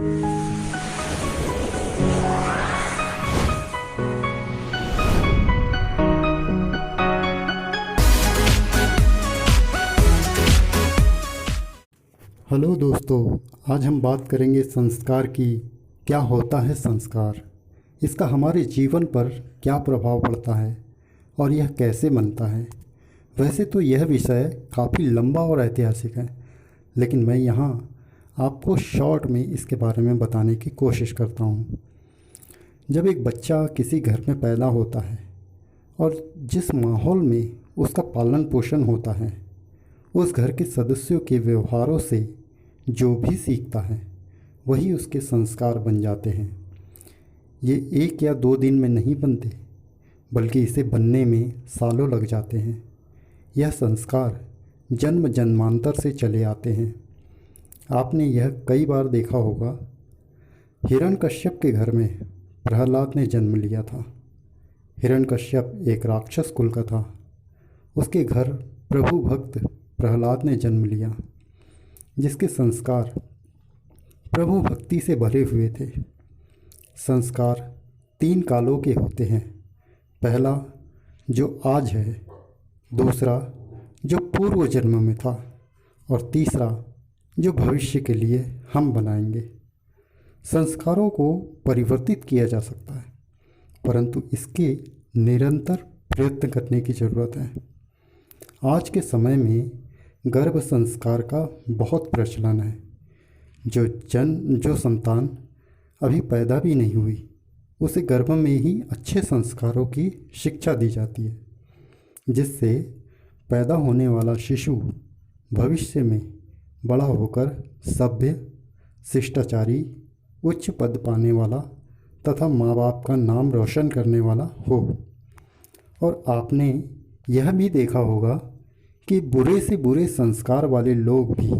Hello दोस्तों, आज हम बात करेंगे संस्कार की। क्या होता है संस्कार, इसका हमारे जीवन पर क्या प्रभाव पड़ता है और यह कैसे बनता है। वैसे तो यह विषय काफ़ी लंबा और ऐतिहासिक है, लेकिन मैं यहाँ आपको शॉर्ट में इसके बारे में बताने की कोशिश करता हूँ। जब एक बच्चा किसी घर में पैदा होता है और जिस माहौल में उसका पालन पोषण होता है, उस घर के सदस्यों के व्यवहारों से जो भी सीखता है वही उसके संस्कार बन जाते हैं। ये 1 या 2 दिन में नहीं बनते, बल्कि इसे बनने में सालों लग जाते हैं। यह संस्कार जन्म जन्मांतर से चले आते हैं। आपने यह कई बार देखा होगा। हिरण्यकश्यप के घर में प्रहलाद ने जन्म लिया था। हिरण्यकश्यप एक राक्षस कुल का था। उसके घर प्रभु भक्त प्रहलाद ने जन्म लिया, जिसके संस्कार प्रभु भक्ति से भरे हुए थे। संस्कार 3 कालों के होते हैं। पहला जो आज है, दूसरा जो पूर्व जन्म में था, और तीसरा जो भविष्य के लिए हम बनाएंगे। संस्कारों को परिवर्तित किया जा सकता है, परंतु इसके निरंतर प्रयत्न करने की ज़रूरत है। आज के समय में गर्भ संस्कार का बहुत प्रचलन है। जो संतान अभी पैदा भी नहीं हुई, उसे गर्भ में ही अच्छे संस्कारों की शिक्षा दी जाती है, जिससे पैदा होने वाला शिशु भविष्य में बड़ा होकर सभ्य, शिष्टाचारी, उच्च पद पाने वाला तथा माँ बाप का नाम रोशन करने वाला हो। और आपने यह भी देखा होगा कि बुरे से बुरे संस्कार वाले लोग भी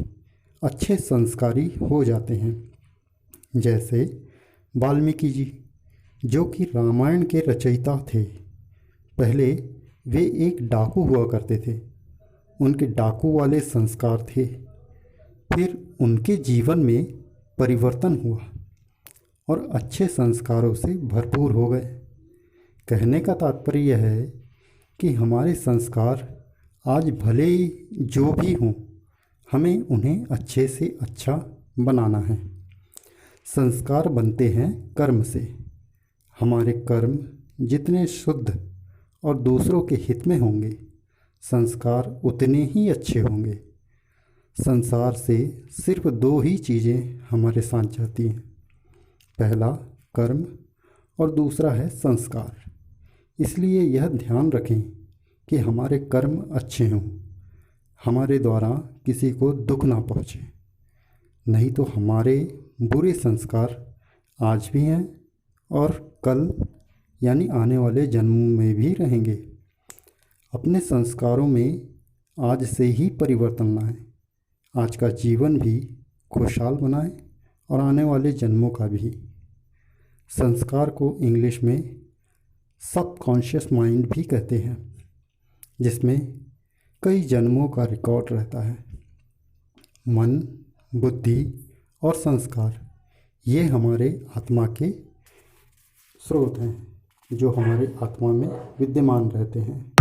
अच्छे संस्कारी हो जाते हैं। जैसे वाल्मीकि जी, जो कि रामायण के रचयिता थे। पहले वे एक डाकू हुआ करते थे। उनके डाकू वाले संस्कार थे। फिर उनके जीवन में परिवर्तन हुआ और अच्छे संस्कारों से भरपूर हो गए। कहने का तात्पर्य यह है कि हमारे संस्कार आज भले जो भी हों, हमें उन्हें अच्छे से अच्छा बनाना है। संस्कार बनते हैं कर्म से। हमारे कर्म जितने शुद्ध और दूसरों के हित में होंगे, संस्कार उतने ही अच्छे होंगे। संसार से सिर्फ 2 ही चीज़ें हमारे साथ जाती हैं। पहला कर्म और दूसरा है संस्कार। इसलिए यह ध्यान रखें कि हमारे कर्म अच्छे हों, हमारे द्वारा किसी को दुख ना पहुँचे। नहीं तो हमारे बुरे संस्कार आज भी हैं और कल यानी आने वाले जन्मों में भी रहेंगे। अपने संस्कारों में आज से ही परिवर्तन लाएं। आज का जीवन भी खुशहाल बनाएं और आने वाले जन्मों का भी। संस्कार को इंग्लिश में सबकॉन्शियस माइंड भी कहते हैं, जिसमें कई जन्मों का रिकॉर्ड रहता है। मन, बुद्धि और संस्कार ये हमारे आत्मा के स्रोत हैं, जो हमारे आत्मा में विद्यमान रहते हैं।